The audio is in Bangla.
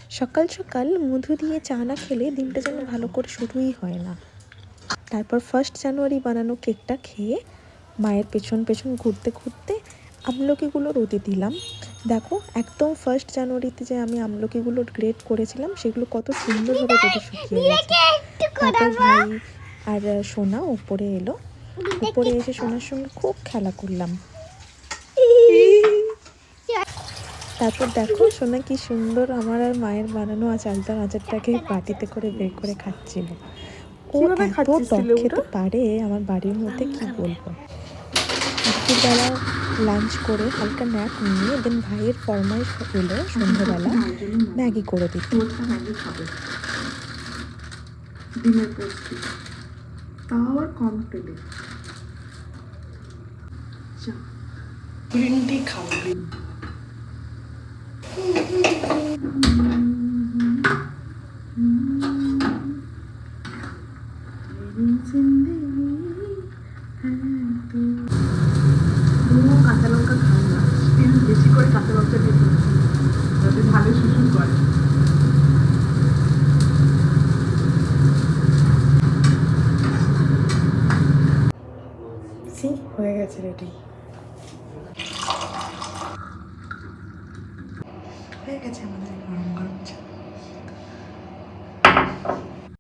সকাল সকাল মধু দিয়ে চা না খেলে দিনটা যেন ভালো করে শুরুই হয় না। তারপর 1 জানুয়ারি বানানো কেকটা খেয়ে মায়ের পেছন পেছন ঘুরতে ঘুরতে আমলকিগুলো রোদে দিলাম। দেখো একদম 1 জানুয়ারিতে যে আমি আমলকিগুলো গ্রেট করেছিলাম সেগুলো কত সুন্দরভাবে রোদে শুকিয়ে গেছে। তারপর ভাই আর সোনা উপরে এলো, উপরে এসে সোনার সঙ্গে খুব খেলা করলাম। তারপর দেখো সোনা কি সুন্দর আমার আর মায়ের বানানো চালতার আচারটাকে বাটিতে করে বের করে খাচ্ছিল। ও এত টক খেতে পারে আমার বাড়ির মধ্যে, কি বলবো। দুপুরবেলা লাঞ্চ করে হালকা ন্যাপ নিয়ে দেন ভাইয়ের ফরমাইশ এলো সন্ধ্যাবেলা ম্যাগি করে দিতে। ডিমের পোস্ট তাও আবার কম তেলে। গ্রিন টি খাও, গ্রিন কাঁচা লঙ্কা খাও না, স্টিল বেশি করে কাঁচা লঙ্কা দিয়ে যাতে ভালো শুশুর করে। হয়ে গেছে রেডি, হয়ে গেছে আমাদের গরম গরম চা।